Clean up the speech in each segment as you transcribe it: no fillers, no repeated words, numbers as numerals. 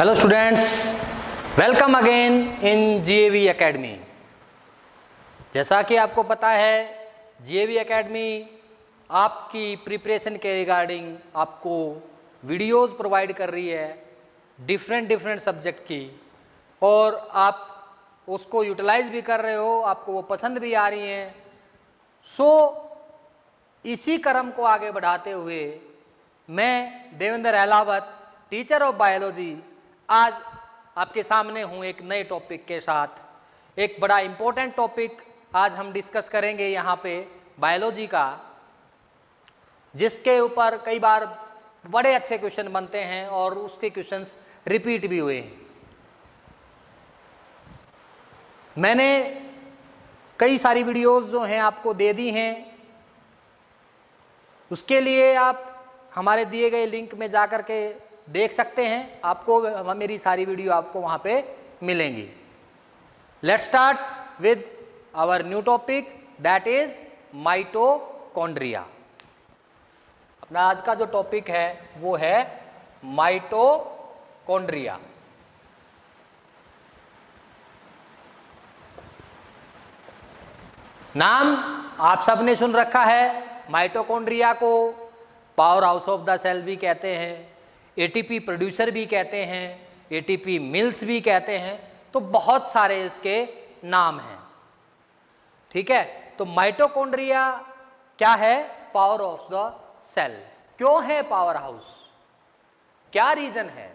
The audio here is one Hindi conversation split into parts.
Hello students, welcome again in GAV academy. जैसा कि आपको पता है, जीएवी एकेडमी आपकी प्रिपरेशन के रिगार्डिंग आपको वीडियोस प्रोवाइड कर रही है डिफरेंट सब्जेक्ट की, और आप उसको यूटिलाइज भी कर रहे हो, आपको वो पसंद भी आ रही हैं। इसी क्रम को आगे बढ़ाते हुए मैं Devendra Ahlawat, teacher of biology, आज आपके सामने हूँ एक नए टॉपिक के साथ। एक बड़ा इम्पोर्टेंट टॉपिक आज हम डिस्कस करेंगे यहाँ पे बायोलॉजी का, जिसके ऊपर कई बार बड़े अच्छे क्वेश्चन बनते हैं और उसके क्वेश्चंस रिपीट भी हुए हैं। मैंने कई सारी वीडियोस जो हैं आपको दे दी हैं, उसके लिए आप हमारे दिए गए लिंक में जा कर के देख सकते हैं। आपको मेरी सारी वीडियो आपको वहाँ पे मिलेंगी। Let's starts with our new topic, that is mitochondria. अपना आज का जो टॉपिक है वो है माइटोकॉन्ड्रिया। नाम आप सबने सुन रखा है। माइटोकॉन्ड्रिया को power house of the cell भी कहते हैं, एटीपी प्रोड्यूसर भी कहते हैं, एटीपी मिल्स भी कहते हैं, तो बहुत सारे इसके नाम हैं। ठीक है, तो माइटोकॉन्ड्रिया क्या है? Power of the cell. क्यों है पावर हाउस? क्या रीजन है?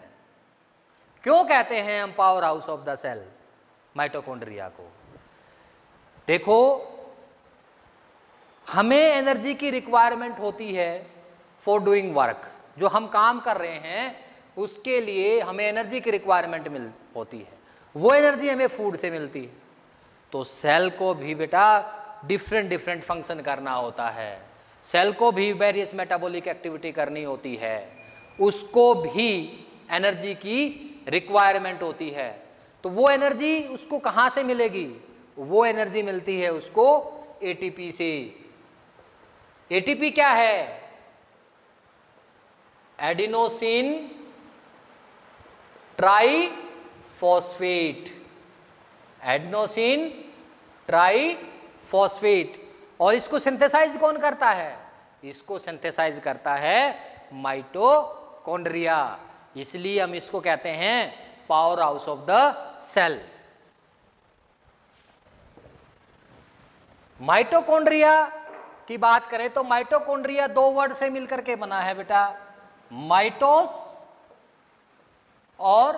क्यों कहते हैं हम power house of the cell mitochondria को? देखो, हमें एनर्जी की रिक्वायरमेंट होती है फॉर डूइंग वर्क। जो हम काम कर रहे हैं उसके लिए हमें एनर्जी की रिक्वायरमेंट होती है। वो एनर्जी हमें फूड से मिलती है। तो सेल को भी बेटा डिफरेंट फंक्शन करना होता है। सेल को भी वेरियस मेटाबॉलिक एक्टिविटी करनी होती है, उसको भी एनर्जी की रिक्वायरमेंट होती है। तो वो एनर्जी उसको कहाँ से मिलेगी? वो एनर्जी मिलती है उसको एटीपी से। एटीपी क्या है? Adenosine triphosphate. Adenosine triphosphate. और इसको सिंथेसाइज कौन करता है? इसको सिंथेसाइज करता है माइटोकॉन्ड्रिया। इसलिए हम इसको कहते हैं power house of the cell. Mitochondria की बात करें तो माइटोकॉन्ड्रिया दो वर्ड से मिलकर के बना है बेटा, माइटोस और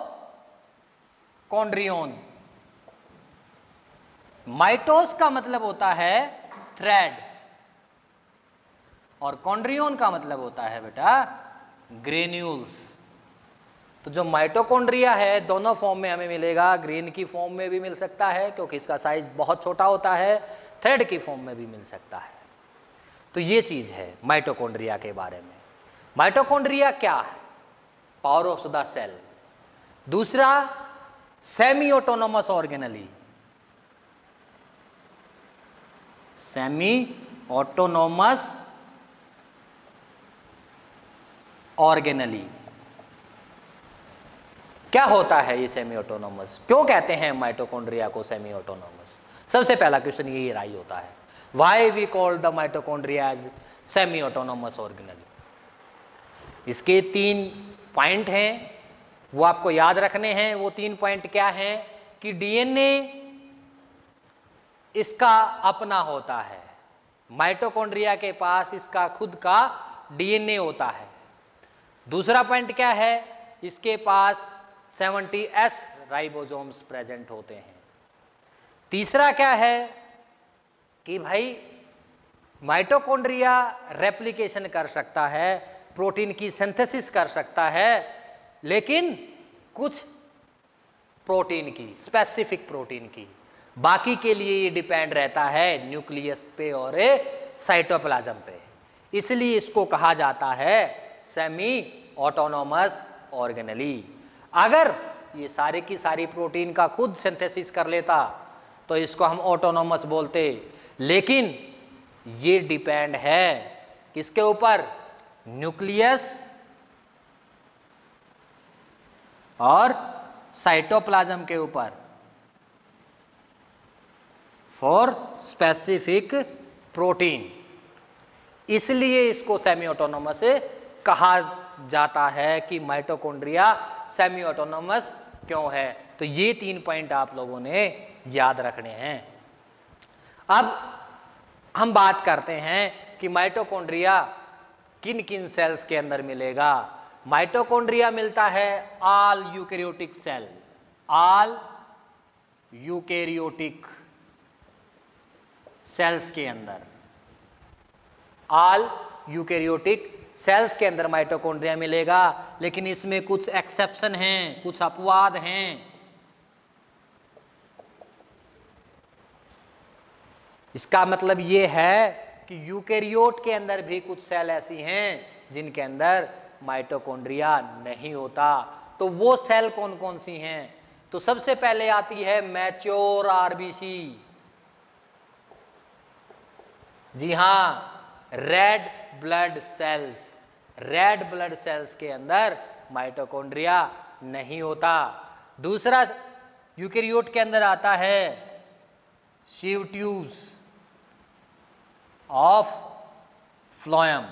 कॉन्ड्रियोन। माइटोस का मतलब होता है थ्रेड, और कॉन्ड्रियोन का मतलब होता है बेटा ग्रेन्यूल्स। तो जो माइटोकॉन्ड्रिया है दोनों फॉर्म में हमें मिलेगा। ग्रेन की फॉर्म में भी मिल सकता है क्योंकि इसका साइज बहुत छोटा होता है, थ्रेड की फॉर्म में भी मिल सकता है। तो ये चीज है माइटोकॉन्ड्रिया के बारे में। माइटोकॉन्ड्रिया क्या है? Power of the cell. दूसरा, semi autonomous organelle. Semi autonomous organelle क्या होता है ये सेमी ऑटोनोमस? क्यों कहते हैं माइटोकॉन्ड्रिया को सेमी ऑटोनोमस? सबसे पहला क्वेश्चन यही राइज होता है, why we call the mitochondria as semi autonomous organelle. इसके 3 पॉइंट हैं, वो आपको याद रखने हैं। वो 3 पॉइंट क्या हैं? कि डीएनए इसका अपना होता है। माइटोकॉन्ड्रिया के पास इसका खुद का डीएनए होता है। दूसरा पॉइंट क्या है? इसके पास 70S राइबोसोम्स प्रेजेंट होते हैं। तीसरा क्या है कि भाई माइटोकॉन्ड्रिया रेप्लिकेशन कर सकता है, प्रोटीन की सिंथेसिस कर सकता है, लेकिन कुछ प्रोटीन की, स्पेसिफिक प्रोटीन की। बाकी के लिए ये डिपेंड रहता है न्यूक्लियस पे और साइटोप्लाज्म पे। इसलिए इसको कहा जाता है सेमी ऑटोनोमस ऑर्गेनली। अगर ये सारे की सारी प्रोटीन का खुद सिंथेसिस कर लेता तो इसको हम ऑटोनोमस बोलते, लेकिन ये डिपेंड है किसके ऊपर? न्यूक्लियस और साइटोप्लाज्म के ऊपर फॉर स्पेसिफिक प्रोटीन। इसलिए इसको सेमी ऑटोनोमस कहा जाता है कि माइटोकॉन्ड्रिया सेमी ऑटोनोमस क्यों है। तो ये 3 पॉइंट आप लोगों ने याद रखने हैं। अब हम बात करते हैं कि माइटोकॉन्ड्रिया किन किन सेल्स के अंदर मिलेगा। माइटोकॉन्ड्रिया मिलता है all eukaryotic cell, all eukaryotic cells के अंदर, ऑल यूकैरियोटिक सेल्स के अंदर माइटोकॉन्ड्रिया मिलेगा। लेकिन इसमें कुछ एक्सेप्शन हैं, कुछ अपवाद हैं। इसका मतलब ये है कि यूकैरियोट के अंदर भी कुछ सेल ऐसी हैं जिनके अंदर माइटोकॉन्ड्रिया नहीं होता। तो वो सेल कौन कौन सी हैं? तो सबसे पहले आती है मैच्योर आरबीसी। जी हाँ, red blood cells, red blood cells के अंदर माइटोकॉन्ड्रिया नहीं होता। दूसरा यूकैरियोट के अंदर आता है sieve tubes of phloem.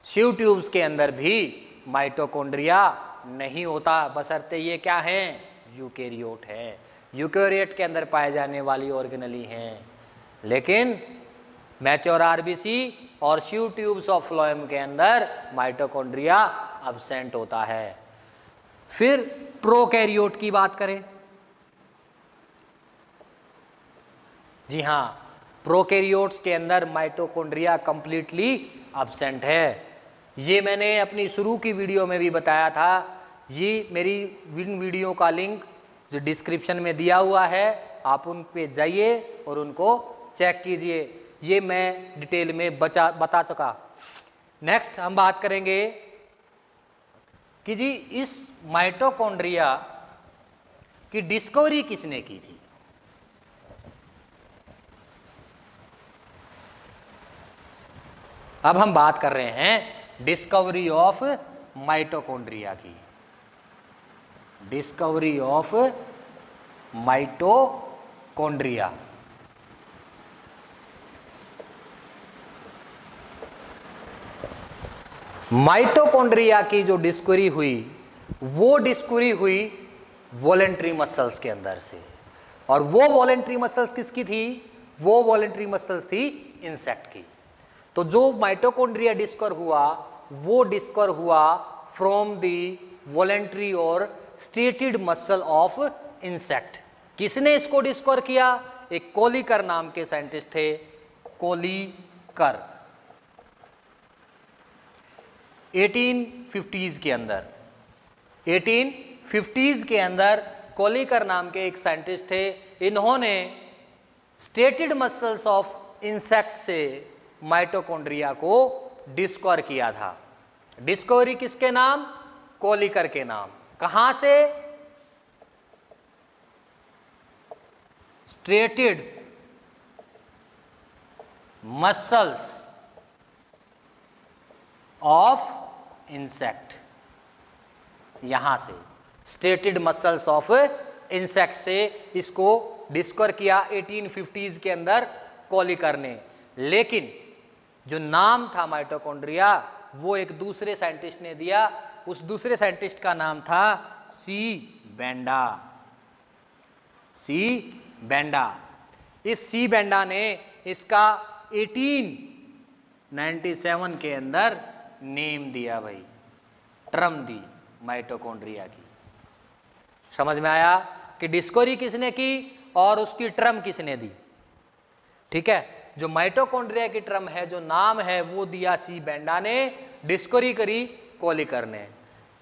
Sieve tubes के अंदर भी माइटोकॉन्ड्रिया नहीं होता, बशर्ते ये क्या हैं? यूकैरियोट है, यूकैरियोट के अंदर पाए जाने वाली ऑर्गेनेली हैं। लेकिन मैच्योर आरबीसी और शिव ट्यूब्स ऑफ फ्लोएम के अंदर माइटोकॉन्ड्रिया अब्सेंट होता है। फिर प्रोकैरियोट की बात करें। जी हाँ, प्रोकैरियोट्स के अंदर माइटोकॉन्ड्रिया कंप्लीटली अब्सेंट है। ये मैंने अपनी शुरू की वीडियो में भी बताया था। ये मेरी वीडियो का लिंक जो डिस्क्रिप्शन में दिया हुआ है, आप उन पे जाइए और उनको चेक कीजिए। ये मैं डिटेल में बता चुका। नेक्स्ट हम बात करेंगे कि जी इस माइटोकॉन्ड्रिया की डिस्कवरी किसने की थी। अब हम बात कर रहे हैं डिस्कवरी ऑफ माइटोकॉन्ड्रिया की। Discovery of mitochondria. माइटोकॉन्ड्रिया की जो डिस्कवरी हुई, वो डिस्कवरी हुई वॉलेंट्री मसल्स के अंदर से। और वो वॉलेंट्री मसल्स किसकी थी? वो वॉलेंट्री मसल्स थी इंसेक्ट की। तो जो माइटोकॉन्ड्रिया डिस्कवर हुआ, वो डिस्कवर हुआ फ्रॉम दी वॉलेंट्री और स्टेटेड मसल ऑफ इंसेक्ट। किसने इसको डिस्कवर किया? एक कोलिकर नाम के साइंटिस्ट थे, कोलिकर। 1850s के अंदर, 1850s के अंदर कोलिकर नाम के एक साइंटिस्ट थे। इन्होंने स्टेटेड मसल्स ऑफ इंसेक्ट से माइटोकॉन्ड्रिया को डिस्कवर किया था। डिस्कवरी किसके नाम? कोलिकर के नाम। कहां से? स्टेटेड मसल्स ऑफ इंसेक्ट, यहां से स्टेटेड मसल्स ऑफ इंसेक्ट से इसको डिस्कवर किया 1850s के अंदर कोलिकर ने। लेकिन जो नाम था माइटोकॉन्ड्रिया, वो एक दूसरे साइंटिस्ट ने दिया। उस दूसरे साइंटिस्ट का नाम था सी बेंडा। सी बेंडा। इस सी बेंडा ने इसका 1897 के अंदर नेम दिया भाई, टर्म दी माइटोकॉन्ड्रिया की। समझ में आया कि डिस्कवरी किसने की और उसकी टर्म किसने दी? ठीक है, जो माइटोकॉन्ड्रिया की टर्म है, जो नाम है, वो दिया सी बेंडा ने, डिस्कवरी करी कोलिकर ने।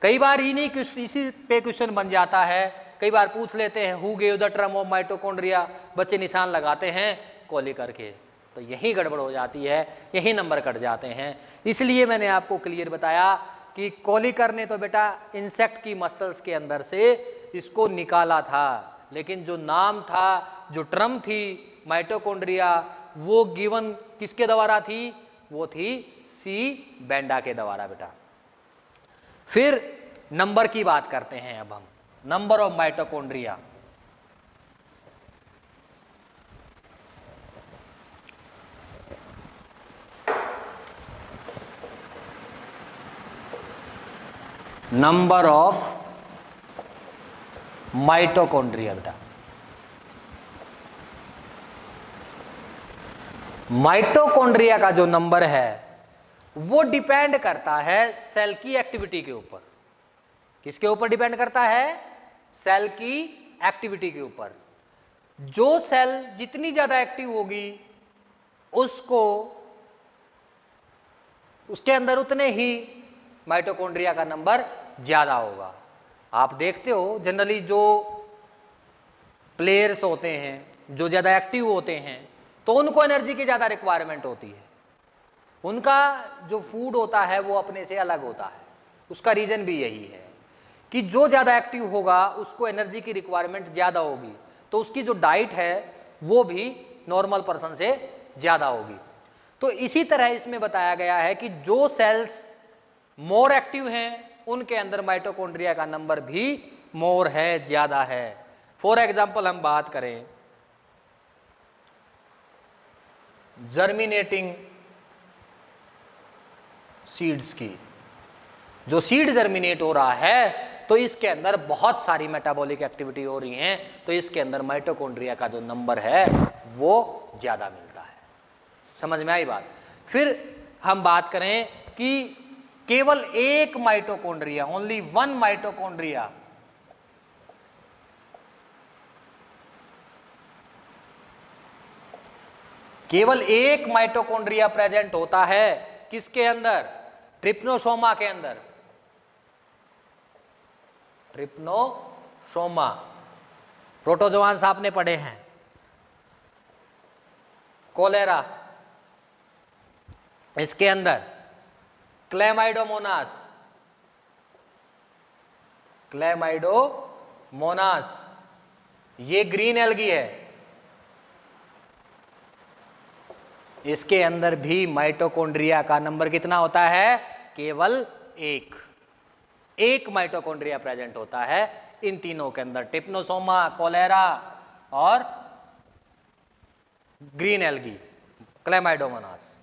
कई बार इसी पे क्वेश्चन बन जाता है। कई बार पूछ लेते हैं who gave the term of mitochondria, बच्चे निशान लगाते हैं कोलिकर के। तो यही गड़बड़ हो जाती है, यही नंबर कट जाते हैं। इसलिए मैंने आपको क्लियर बताया कि कोलिकर ने तो बेटा इंसेक्ट की मसल्स के अंदर से इसको निकाला था, लेकिन जो नाम था, जो टर्म थी माइटोकॉन्ड्रिया, वो गिवन किसके द्वारा थी? वो थी सी बेंडा के द्वारा बेटा। फिर नंबर की बात करते हैं अब हम, number of mitochondria. Number of mitochondria बेटा, माइटोकॉन्ड्रिया का जो नंबर है वो डिपेंड करता है सेल की एक्टिविटी के ऊपर। किसके ऊपर डिपेंड करता है? सेल की एक्टिविटी के ऊपर। जो सेल जितनी ज्यादा एक्टिव होगी उसके अंदर उतने ही माइटोकॉन्ड्रिया का नंबर ज्यादा होगा। आप देखते हो जनरली जो प्लेयर्स होते हैं, जो ज्यादा एक्टिव होते हैं, तो उनको एनर्जी की ज्यादा रिक्वायरमेंट होती है। उनका जो फूड होता है वो अपने से अलग होता है। उसका रीजन भी यही है कि जो ज्यादा एक्टिव होगा उसको एनर्जी की रिक्वायरमेंट ज्यादा होगी, तो उसकी जो डाइट है वो भी नॉर्मल पर्सन से ज्यादा होगी। तो इसी तरह इसमें बताया गया है कि जो सेल्स मोर एक्टिव हैं उनके अंदर माइटोकॉन्ड्रिया का नंबर भी मोर है, ज्यादा है। फॉर एग्जाम्पल हम बात करें जर्मिनेटिंग सीड्स की, जो सीड जर्मिनेट हो रहा है तो इसके अंदर बहुत सारी मेटाबॉलिक एक्टिविटी हो रही है, तो इसके अंदर माइटोकॉन्ड्रिया का जो नंबर है वो ज्यादा मिलता है। समझ में आई बात? फिर हम बात करें कि केवल एक माइटोकॉन्ड्रिया, ओनली वन माइटोकॉन्ड्रिया, केवल एक माइटोकॉन्ड्रिया प्रेजेंट होता है किसके अंदर? ट्रिप्नोसोमा के अंदर। ट्रिप्नोसोमा, प्रोटोजोआंस आपने पढ़े हैं, कोलेरा, इसके अंदर क्लेमाइडोमोनास, क्लेमाइडोमोनास, ये ग्रीन एल्गी है, इसके अंदर भी माइटोकॉन्ड्रिया का नंबर कितना होता है? केवल एक माइटोकॉन्ड्रिया प्रेजेंट होता है इन तीनों के अंदर, ट्रिप्नोसोमा, कोलेरा और ग्रीन एल्गी, क्लेमाइडोमोनास।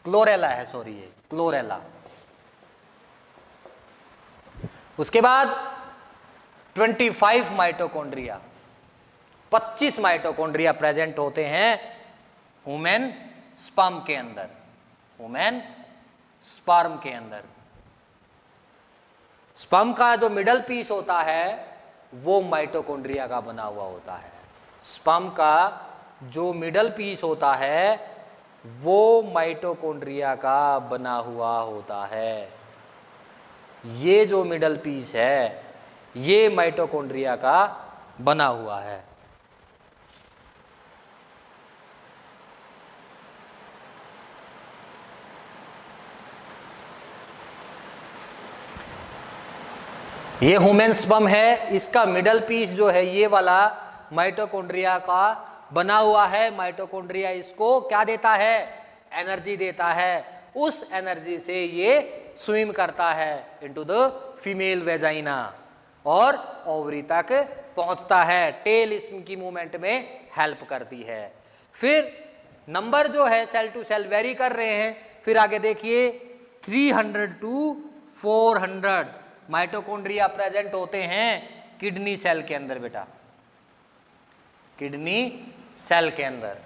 क्लोरेला है, सॉरी, ये क्लोरेला। उसके बाद 25 माइटोकॉन्ड्रिया, 25 माइटोकॉन्ड्रिया प्रेजेंट होते हैं ह्यूमन स्पर्म के अंदर, ह्यूमन स्पर्म के अंदर। स्पर्म का जो मिडल पीस होता है वो माइटोकॉन्ड्रिया का बना हुआ होता है। स्पर्म का जो मिडल पीस होता है वो माइटोकॉन्ड्रिया का बना हुआ होता है। ये जो मिडल पीस है ये माइटोकॉन्ड्रिया का बना हुआ है। ये ह्यूमन स्पर्म है, इसका मिडल पीस जो है ये वाला माइटोकॉन्ड्रिया का बना हुआ है। माइटोकॉन्ड्रिया इसको क्या देता है? एनर्जी देता है। उस एनर्जी से ये स्विम करता है इनटू द फीमेल वेजाइना और ओवरी तक पहुंचता है। टेल इसकी मूवमेंट में हेल्प करती है। फिर नंबर जो है सेल टू सेल वेरी कर रहे हैं। फिर आगे देखिए 300 टू 400 माइटोकॉन्ड्रिया प्रेजेंट होते हैं किडनी सेल के अंदर बेटा, किडनी सेल के अंदर।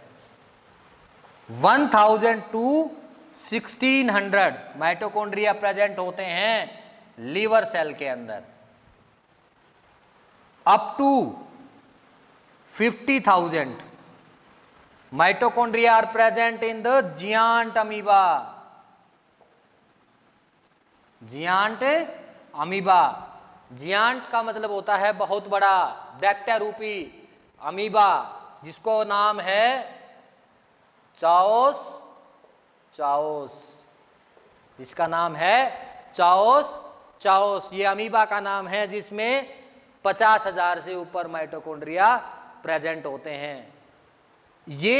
1000 टू 1600 माइटोकॉन्ड्रिया प्रेजेंट होते हैं लीवर सेल के अंदर। Up to 50,000 mitochondria are present in the giant amoeba, giant amoeba. Giant का मतलब होता है बहुत बड़ा, दैत्य रूपी अमीबा जिसको नाम है चाओस, चाओस, जिसका नाम है चाओस, चाओस। ये अमीबा का नाम है जिसमें 50,000 से ऊपर माइटोकॉन्ड्रिया प्रेजेंट होते हैं। ये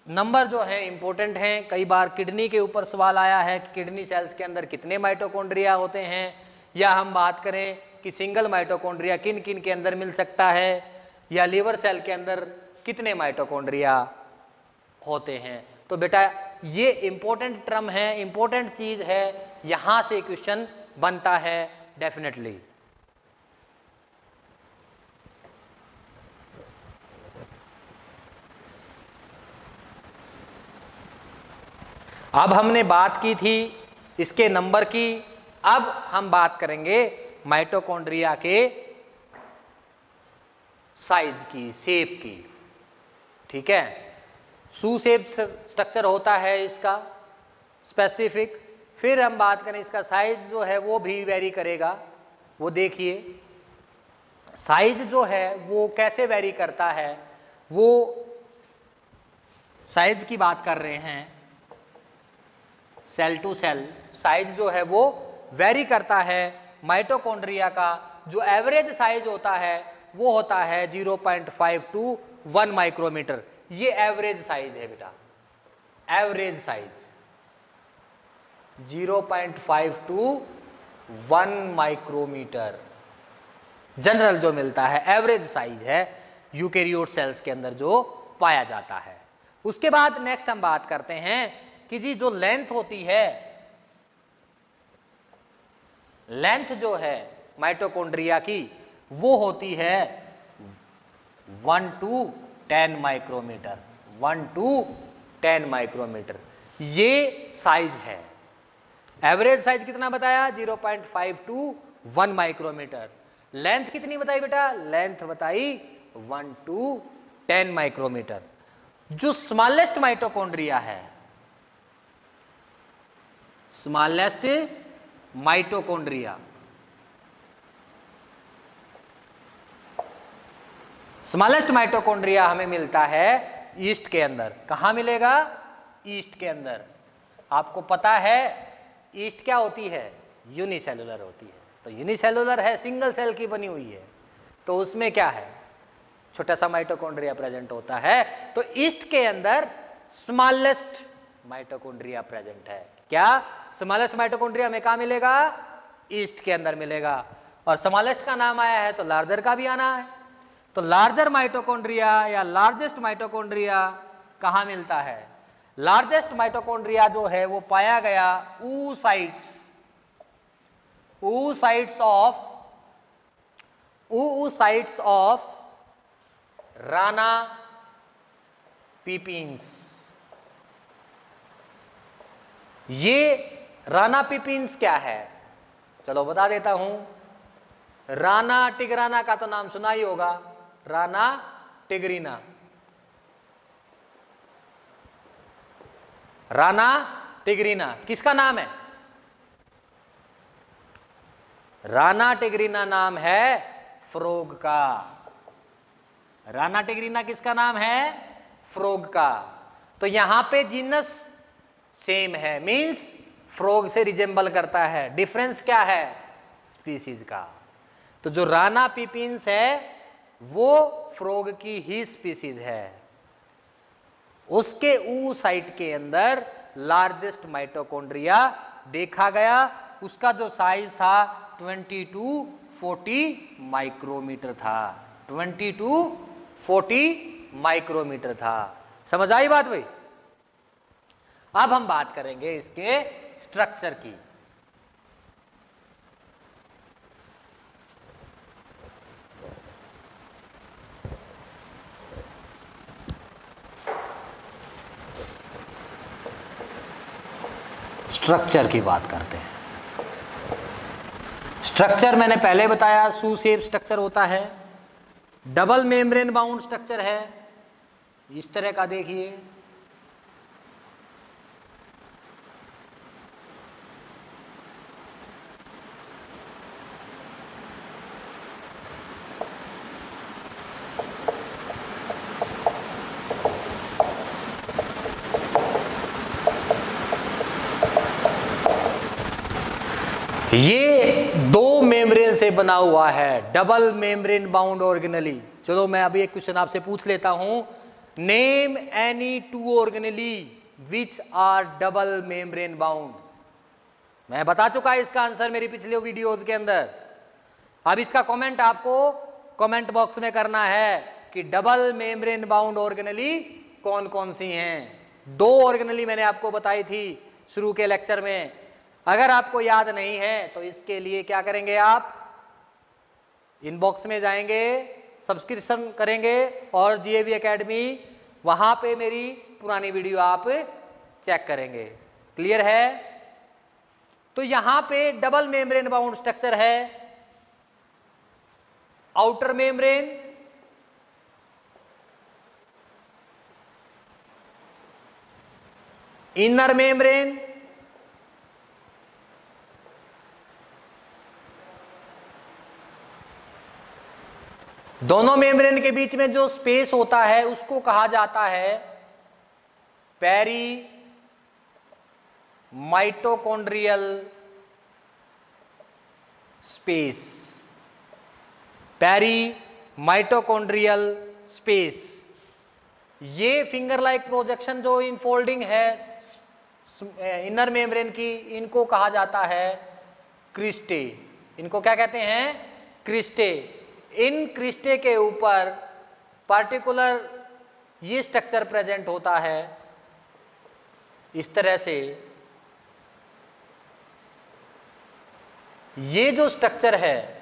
नंबर जो है इंपॉर्टेंट हैं। कई बार किडनी के ऊपर सवाल आया है कि किडनी सेल्स के अंदर कितने माइटोकॉन्ड्रिया होते हैं, या हम बात करें कि सिंगल माइटोकॉन्ड्रिया किन किन के अंदर मिल सकता है, या लीवर सेल के अंदर कितने माइटोकॉन्ड्रिया होते हैं। तो बेटा ये इंपॉर्टेंट टर्म है, इंपॉर्टेंट चीज है, यहां से क्वेश्चन बनता है डेफिनेटली। अब हमने बात की थी इसके नंबर की, अब हम बात करेंगे माइटोकॉन्ड्रिया के साइज की, शेप की। ठीक है, सू शेप स्ट्रक्चर होता है इसका स्पेसिफिक। फिर हम बात करें इसका साइज जो है वो भी वेरी करेगा। वो देखिए साइज जो है वो कैसे वेरी करता है, वो साइज की बात कर रहे हैं। सेल टू सेल साइज जो है वो वेरी करता है। माइटोकॉन्ड्रिया का जो एवरेज साइज होता है वो होता है 0.5 to 1 माइक्रोमीटर। ये एवरेज साइज है बेटा, average size 0.5 to 1 micrometre general जो मिलता है, एवरेज साइज है यूकेरियोट सेल्स के अंदर जो पाया जाता है। उसके बाद नेक्स्ट हम बात करते हैं कि जी जो लेंथ होती है, लेंथ जो है माइटोकॉन्ड्रिया की वो होती है 1 to 10 माइक्रोमीटर, 1 to 10 माइक्रोमीटर ये साइज है। एवरेज साइज कितना बताया? 0.5 to 1 माइक्रोमीटर। लेंथ कितनी बताई बेटा? लेंथ बताई 1 to 10 माइक्रोमीटर। जो स्मॉलेस्ट माइटोकॉन्ड्रिया है, स्मॉलेस्ट माइटोकॉन्ड्रिया, स्मॉलेस्ट माइटोकॉन्ड्रिया हमें मिलता है ईस्ट के अंदर। कहां मिलेगा? ईस्ट के अंदर। आपको पता है ईस्ट क्या होती है? यूनिसेलुलर होती है। तो यूनिसेलुलर है, सिंगल सेल की बनी हुई है, तो उसमें क्या है? छोटा सा माइटोकॉन्ड्रिया प्रेजेंट होता है। तो ईस्ट के अंदर स्मॉलेस्ट माइटोकॉन्ड्रिया प्रेजेंट है। क्या? स्मॉलेस्ट माइटोकॉन्ड्रिया में कहां मिलेगा? ईस्ट के अंदर मिलेगा। और स्मॉलेस्ट का नाम आया है तो लार्जर का भी आना है। तो लार्जर माइटोकॉन्ड्रिया या लार्जेस्ट माइटोकॉन्ड्रिया कहां मिलता है? लार्जेस्ट माइटोकॉन्ड्रिया जो है वो पाया गया oocytes ऑफ राना पिपिन्स। ये राना पिपिन्स क्या है? चलो बता देता हूं। राना टिग्राना का तो नाम सुना ही होगा, राना टिग्रीना। राना टिग्रीना किसका नाम है? राना टिग्रीना नाम है फ्रॉग का। राना टिग्रीना किसका नाम है? फ्रॉग का। तो यहां पे जीनस सेम है, मींस फ्रॉग से रिजेंबल करता है। डिफरेंस क्या है? स्पीसीज का। तो जो राना पिपिन्स है वो फ्रॉग की ही स्पीसीज है। उसके oocyte के अंदर लार्जेस्ट माइटोकॉन्ड्रिया देखा गया। उसका जो साइज था 20 to 40 माइक्रोमीटर था, 20 to 40 माइक्रोमीटर था। समझ आई बात भाई? अब हम बात करेंगे इसके स्ट्रक्चर की। स्ट्रक्चर की बात करते हैं। स्ट्रक्चर मैंने पहले बताया सू शेप स्ट्रक्चर होता है, डबल मेम्ब्रेन बाउंड स्ट्रक्चर है इस तरह का। देखिए ये दो मेम्ब्रेन से बना हुआ है, डबल मेम्ब्रेन बाउंड ऑर्गेनली। चलो मैं अभी एक क्वेश्चन आपसे पूछ लेता हूं। Name any two organelle which are double membrane bound. मैं बता चुका है इसका आंसर मेरी पिछले वीडियोस के अंदर। अब इसका कमेंट आपको कमेंट बॉक्स में करना है कि डबल मेम्ब्रेन बाउंड ऑर्गेनेली कौन कौन सी हैं। 2 ऑर्गेनेली मैंने आपको बताई थी शुरू के लेक्चर में। अगर आपको याद नहीं है तो इसके लिए क्या करेंगे, आप इनबॉक्स में जाएंगे, सब्सक्रिप्शन करेंगे और जीएवी एकेडमी, वहां पे मेरी पुरानी वीडियो आप चेक करेंगे। क्लियर है? तो यहां पे डबल मेम्ब्रेन बाउंड स्ट्रक्चर है। आउटर मेम्ब्रेन, इनर मेम्ब्रेन, दोनों मेम्ब्रेन के बीच में जो स्पेस होता है उसको कहा जाता है peri mitochondrial space. Peri mitochondrial space. ये फिंगर लाइक प्रोजेक्शन जो इनफोल्डिंग है इनर मेम्ब्रेन की, इनको कहा जाता है क्रिस्टे। इनको क्या कहते हैं? क्रिस्टे। इन क्रिस्टे के ऊपर पार्टिकुलर ये स्ट्रक्चर प्रेजेंट होता है इस तरह से। ये जो स्ट्रक्चर है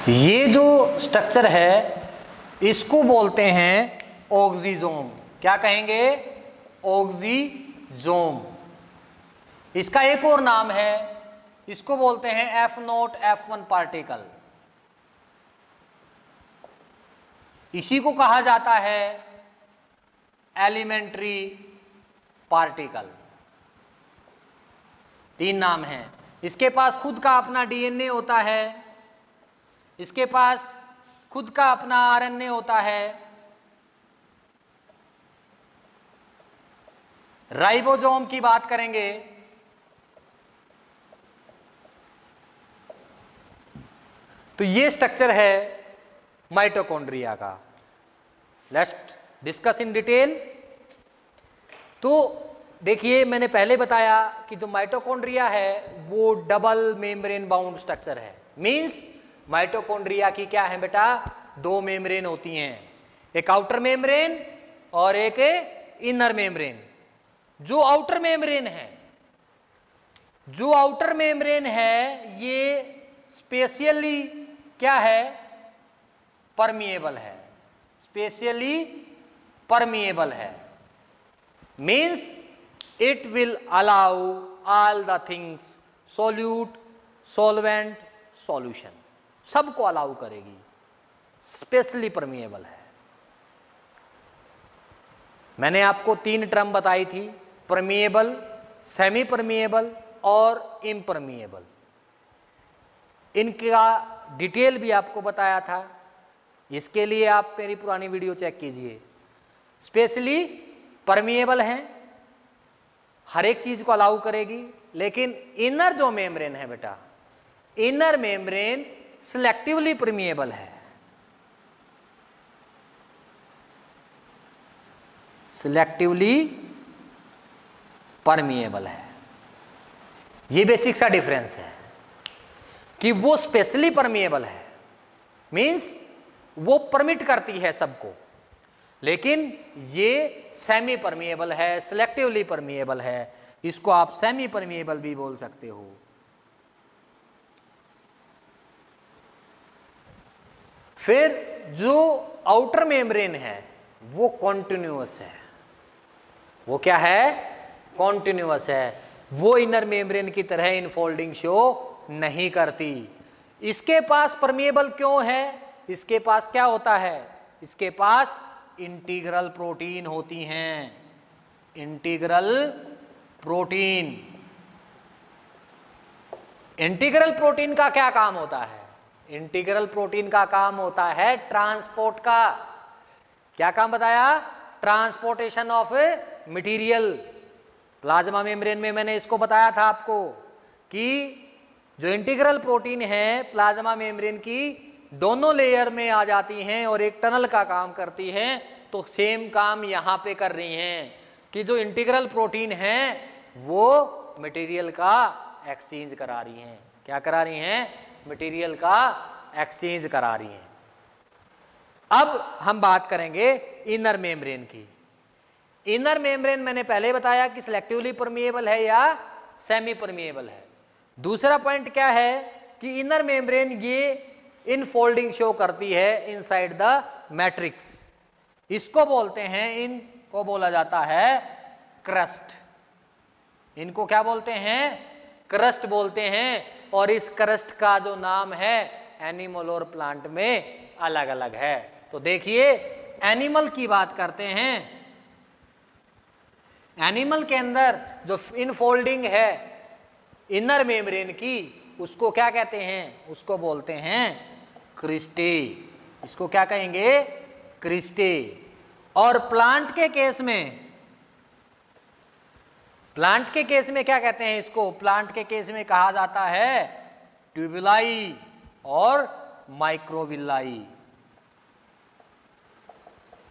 ये जो स्ट्रक्चर है इसको बोलते हैं ऑक्सीजोम। क्या कहेंगे? ऑक्सीजोम। इसका एक और नाम है, इसको बोलते हैं F0 F1 पार्टिकल। इसी को कहा जाता है एलिमेंट्री पार्टिकल। 3 नाम हैं। इसके पास खुद का अपना डीएनए होता है, इसके पास खुद का अपना आरएनए होता है, राइबोसोम की बात करेंगे तो ये स्ट्रक्चर है माइटोकॉन्ड्रिया का। Let's discuss in detail. तो देखिए, मैंने पहले बताया कि जो माइटोकॉन्ड्रिया है वो डबल मेम्ब्रेन बाउंड स्ट्रक्चर है। मींस माइटोकॉन्ड्रिया की क्या है बेटा? 2 मेम्ब्रेन होती हैं, एक आउटर मेम्ब्रेन और एक इनर मेम्ब्रेन। जो आउटर मेम्ब्रेन है ये स्पेशियली क्या है? परमिएबल है। स्पेशियली परमिएबल है means it will allow all the things, solute, solvent, solution, सबको अलाउ करेगी। स्पेशली परमिएबल है। मैंने आपको 3 टर्म बताई थी, परमिएबल, सेमी परमिएबल और इम्परमिएबल। इनका डिटेल भी आपको बताया था। इसके लिए आप मेरी पुरानी वीडियो चेक कीजिए। स्पेशली परमिएबल हैं, हर एक चीज को अलाउ करेगी। लेकिन इनर जो मेम्ब्रेन है बेटा, इनर मेम्ब्रेन सिलेक्टिवली परमिएबल है। सिलेक्टिवली परमिएबल है। ये बेसिक सा डिफरेंस है कि वो स्पेशली परमिएबल है, मींस वो परमिट करती है सबको, लेकिन ये सेमी परमिएबल है, सिलेक्टिवली परमिएबल है। इसको आप सेमी परमिएबल भी बोल सकते हो। फिर जो आउटर मेम्ब्रेन है वो कॉन्टिन्यूअस है। वो क्या है? कॉन्टिन्यूअस है। वो इनर मेम्ब्रेन की तरह इनफोल्डिंग शो नहीं करती। इसके पास परमिएबल क्यों है? इसके पास क्या होता है? इसके पास इंटीग्रल प्रोटीन होती हैं। Integral protein. इंटीग्रल प्रोटीन का क्या काम होता है? इंटीग्रल प्रोटीन का काम होता है ट्रांसपोर्ट का। क्या काम बताया? Transportation of material. Plasma membrane में मैंने इसको बताया था आपको कि जो इंटीग्रल प्रोटीन है प्लाज्मा मेम्ब्रेन की दोनों लेयर में आ जाती हैं और एक टनल का काम करती हैं। तो सेम काम यहाँ पे कर रही हैं कि जो इंटीग्रल प्रोटीन है वो मटेरियल का एक्सचेंज करा रही हैं। क्या करा रही हैं? मटेरियल का एक्सचेंज करा रही हैं। अब हम बात करेंगे इनर मेम्ब्रेन की। इनर मेम्ब्रेन मैंने पहले बताया कि सिलेक्टिवली परमिएबल है या सेमी परमिएबल है। दूसरा पॉइंट क्या है कि इनर मेम्ब्रेन ये इनफोल्डिंग शो करती है इनसाइड द मैट्रिक्स। इसको बोलते हैं, इनको बोला जाता है क्रस्ट। इनको क्या बोलते हैं? क्रस्ट बोलते हैं। और इस क्रस्ट का जो नाम है एनिमल और प्लांट में अलग अलग है। तो देखिए एनिमल की बात करते हैं। एनिमल के अंदर जो इनफोल्डिंग है इनर मेम्ब्रेन की, उसको क्या कहते हैं? उसको बोलते हैं क्रिस्टे। इसको क्या कहेंगे? क्रिस्टे। और प्लांट के केस में, प्लांट के केस में क्या कहते हैं इसको? प्लांट के केस में कहा जाता है ट्यूबुलाई और माइक्रोविलाई।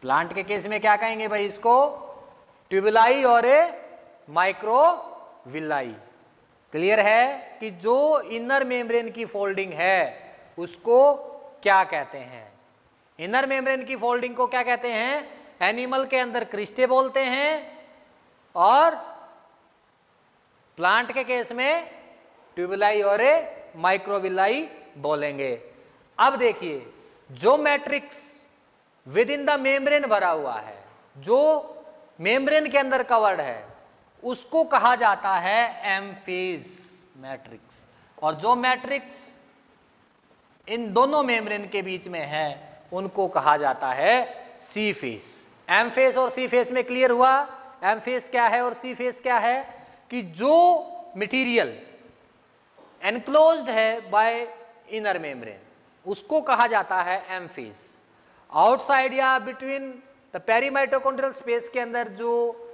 प्लांट के केस में क्या कहेंगे भाई इसको? ट्यूबुलाई और माइक्रोविलाई। क्लियर है कि जो इनर मेम्ब्रेन की फोल्डिंग है उसको क्या कहते हैं? इनर मेम्ब्रेन की फोल्डिंग को क्या कहते हैं? एनिमल के अंदर क्रिस्टे बोलते हैं और प्लांट के केस में ट्यूबुलाई और माइक्रोविलाई बोलेंगे। अब देखिए जो matrix with in the membrane भरा हुआ है, जो मेम्ब्रेन के अंदर कवर्ड है, उसको कहा जाता है एम-फेज मैट्रिक्स। और जो मैट्रिक्स इन दोनों मेम्ब्रेन के बीच में है उनको कहा जाता है सी-फेज। एम-फेज और सी-फेज में क्लियर हुआ? एम-फेज क्या है और सी-फेज क्या है? कि जो मटेरियल एनक्लोज्ड है बाय इनर मेम्ब्रेन उसको कहा जाता है एम-फेज। आउटसाइड या बिटवीन द पेरीमाइटोकॉन्ड्रियल स्पेस के अंदर जो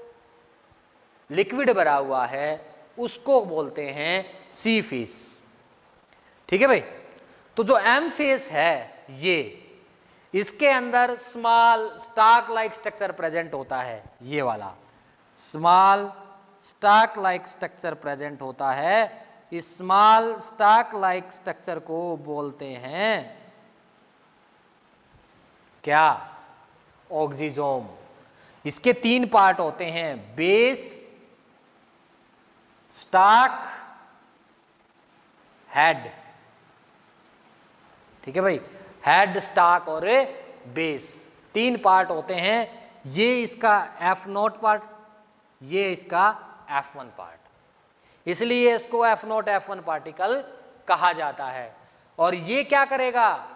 लिक्विड भरा हुआ है उसको बोलते हैं सी-फेज। ठीक है भाई? तो जो एम-फेज है ये, इसके अंदर small stalk like structure present होता है। ये वाला small stalk like structure present होता है। इस स्मॉल स्टार्क लाइक स्ट्रक्चर को बोलते हैं क्या? ऑक्सीजोम। इसके 3 पार्ट होते हैं, बेस, स्टार्क, हेड। ठीक है भाई? हेड, स्टार्क और बेस 3 पार्ट होते हैं। ये इसका F0 पार्ट, ये इसका F1 पार्ट। इसलिए इसको F0 F1 पार्टिकल कहा जाता है। और ये क्या करेगा?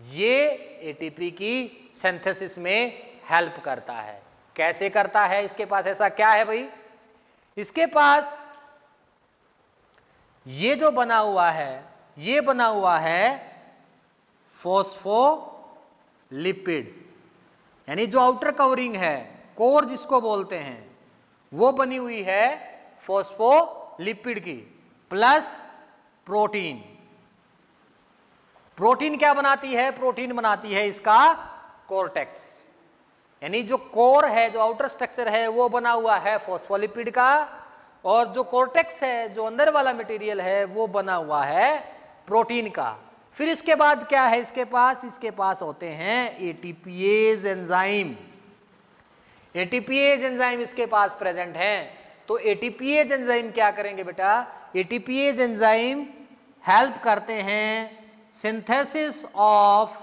ये एटीपी की सिंथेसिस में हेल्प करता है। कैसे करता है? इसके पास ऐसा क्या है भाई? इसके पास ये जो बना हुआ है, ये बना हुआ है फॉस्फोलिपिड, यानी जो आउटर कवरिंग है, कोर जिसको बोलते हैं, वो बनी हुई है फॉस्फोलिपिड की, प्लस प्रोटीन। प्रोटीन क्या बनाती है? प्रोटीन बनाती है इसका कोर्टेक्स। यानी जो कोर है, जो आउटर स्ट्रक्चर है, वो बना हुआ है फॉस्फोलिपिड का, और जो कोर्टेक्स है, जो अंदर वाला मटेरियल है, वो बना हुआ है प्रोटीन का। फिर इसके बाद क्या है इसके पास? इसके पास होते हैं एटीपीएज एंजाइम। एटीपीएज एंजाइम इसके पास प्रेजेंट है। तो एटीपीएज एंजाइम क्या करेंगे बेटा? एटीपीएज एंजाइम हेल्प करते हैं सिंथेसिस ऑफ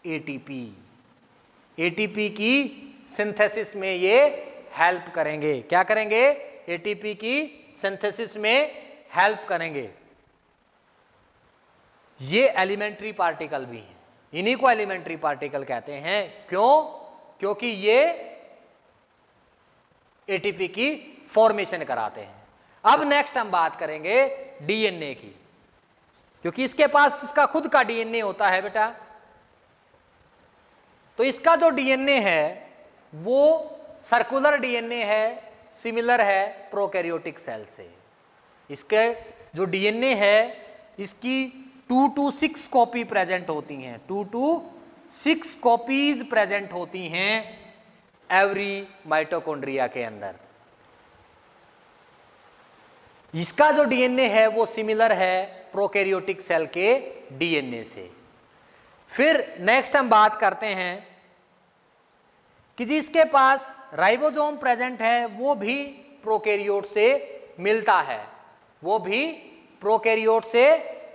एटीपी। एटीपी की सिंथेसिस में ये हेल्प करेंगे। क्या करेंगे? एटीपी की सिंथेसिस में हेल्प करेंगे। ये एलिमेंट्री पार्टिकल भी हैं, इन्हीं को एलिमेंट्री पार्टिकल कहते हैं। क्यों? क्योंकि ये एटीपी की फॉर्मेशन कराते हैं। अब नेक्स्ट हम बात करेंगे डीएनए की, क्योंकि इसके पास इसका खुद का डीएनए होता है बेटा। तो इसका जो डीएनए है वो सर्कुलर डीएनए है, सिमिलर है प्रोकैरियोटिक सेल से। इसके जो डीएनए है इसकी 2 to 6 कॉपी प्रेजेंट होती हैं, 2 to 6 कॉपीज प्रेजेंट होती हैं एवरी माइटोकॉन्ड्रिया के अंदर। इसका जो डीएनए है वो सिमिलर है प्रोकैरियोटिक सेल के डीएनए से। फिर नेक्स्ट हम बात करते हैं कि जिसके पास राइबोसोम प्रेजेंट है वो भी प्रोकैरियोट से मिलता है, वो भी प्रोकैरियोट से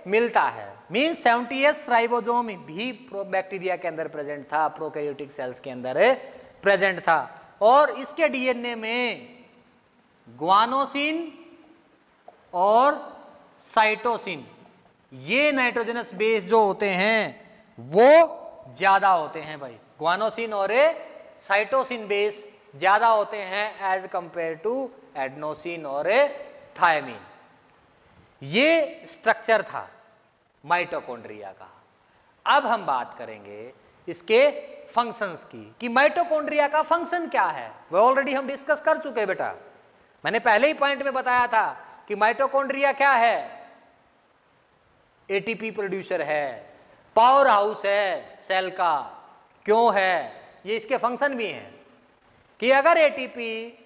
मिलता है। मींस 70s राइबोसोम भी बैक्टीरिया के अंदर प्रेजेंट था, प्रोकैरियोटिक सेल्स के अंदर प्रेजेंट था। और इसके डीएनए में ग्वानोसिन और साइटोसिन, ये नाइट्रोजनस बेस जो होते हैं वो ज्यादा होते हैं भाई। ग्वानोसिन और साइटोसिन बेस ज्यादा होते हैं एज कंपेयर टू एडेनोसिन और थायमिन। ये स्ट्रक्चर था माइटोकॉन्ड्रिया का। अब हम बात करेंगे इसके फंक्शंस की कि माइटोकॉन्ड्रिया का फंक्शन क्या है। वो ऑलरेडी हम डिस्कस कर चुके हैं बेटा, मैंने पहले ही पॉइंट में बताया था कि माइटोकॉन्ड्रिया क्या है, एटीपी प्रोड्यूसर है, पावर हाउस है सेल का। क्यों है, ये इसके फंक्शन भी हैं कि अगर एटीपी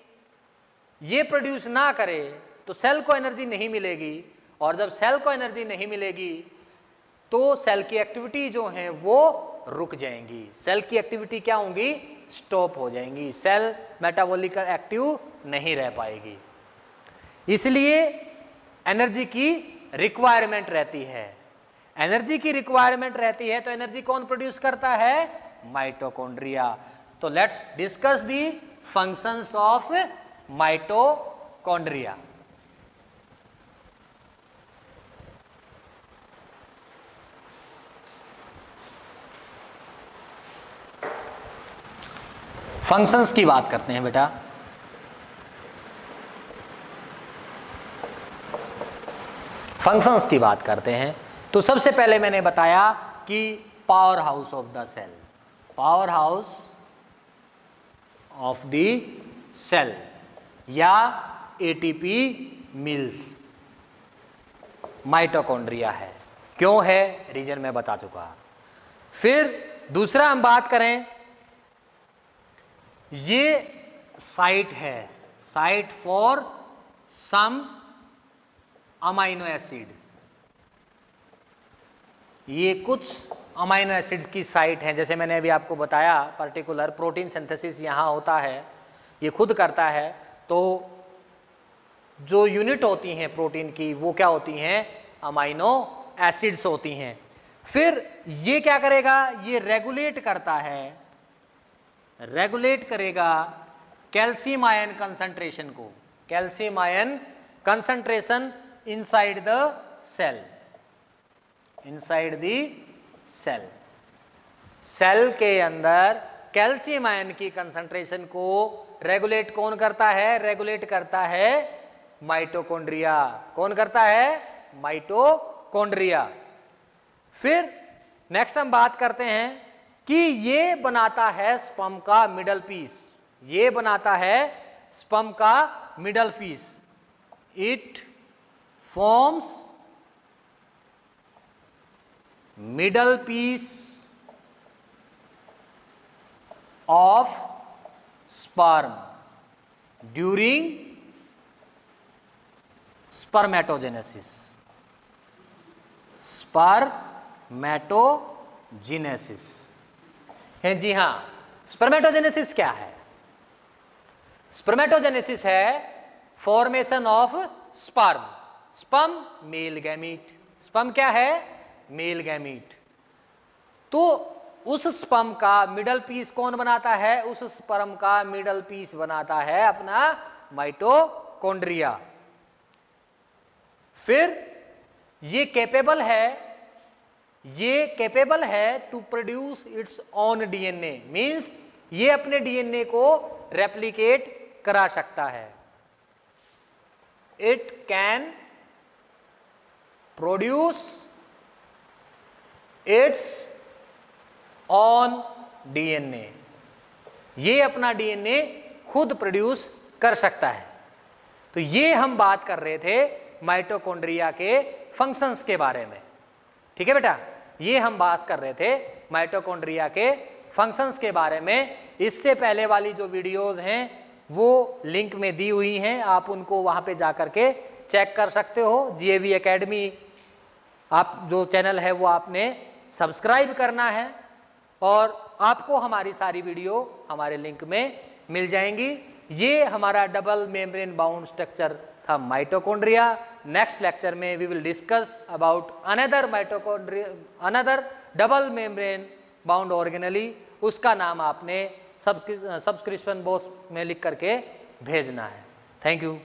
ये प्रोड्यूस ना करे तो सेल को एनर्जी नहीं मिलेगी, और जब सेल को एनर्जी नहीं मिलेगी तो सेल की एक्टिविटी जो है वो रुक जाएंगी। सेल की एक्टिविटी क्या होंगी, स्टॉप हो जाएंगी, सेल मेटाबॉलिकल एक्टिव नहीं रह पाएगी। इसलिए एनर्जी की रिक्वायरमेंट रहती है। एनर्जी की रिक्वायरमेंट रहती है तो एनर्जी कौन प्रोड्यूस करता है, माइटोकॉन्ड्रिया। तो let's discuss the functions of mitochondria. Functions की बात करते हैं बेटा। फंक्शंस की बात करते हैं तो सबसे पहले मैंने बताया कि power house of the cell, power house of the cell या एटीपी मिल्स माइटोकॉन्ड्रिया है। क्यों है, रीजन मैं बता चुका। फिर दूसरा हम बात करें, ये साइट है, site for some amino acid. ये कुछ अमाइनो एसिड की साइट है, जैसे मैंने अभी आपको बताया पर्टिकुलर प्रोटीन सिंथेसिस यहाँ होता है, ये खुद करता है। तो जो यूनिट होती हैं प्रोटीन की वो क्या होती हैं, अमाइनो एसिड्स होती हैं। फिर ये क्या करेगा, ये रेगुलेट करता है, रेगुलेट करेगा कैल्शियम आयन कंसंट्रेशन को, calcium ion concentration inside the cell, inside the cell. Cell के अंदर कैल्शियम आयन की कंसंट्रेशन को रेगुलेट कौन करता है, रेगुलेट करता है माइटोकॉन्ड्रिया। कौन करता है, माइटोकॉन्ड्रिया। फिर नेक्स्ट हम बात करते हैं कि ये बनाता है स्पर्म का मिडल पीस, ये बनाता है स्पर्म का middle piece. It forms middle piece of sperm during spermatogenesis, spermatogenesis है। जी हां, स्पर्मेटोजेनेसिस क्या है, स्पर्मेटोजेनेसिस है formation of sperm. Sperm male gamete, sperm क्या है, मेल गैमीट। तो उस स्पर्म का मिडल पीस कौन बनाता है, उस स्पर्म का मिडल पीस बनाता है अपना माइटोकॉन्ड्रिया। फिर ये कैपेबल है to produce its own DNA, means ये अपने डीएनए को रेप्लिकेट करा सकता है। It can produce its own DNA, ये अपना डीएनए खुद प्रोड्यूस कर सकता है। तो ये हम बात कर रहे थे माइटोकॉन्ड्रिया के फंक्शंस के बारे में, ठीक है बेटा, ये हम बात कर रहे थे माइटोकॉन्ड्रिया के फंक्शंस के बारे में। इससे पहले वाली जो वीडियोस हैं वो लिंक में दी हुई हैं, आप उनको वहाँ पे जा कर के चेक कर सकते हो। जीएवी एकेडमी आप जो चैनल है वो आपने सब्सक्राइब करना है और आपको हमारी सारी वीडियो हमारे लिंक में मिल जाएंगी। ये हमारा डबल मेम्ब्रेन बाउंड स्ट्रक्चर था माइटोकॉन्ड्रिया। नेक्स्ट लेक्चर में we will discuss about another double membrane bound organelle. उसका नाम आपने सब्सक्रिप्शन बॉक्स में लिख करके भेजना है। Thank you.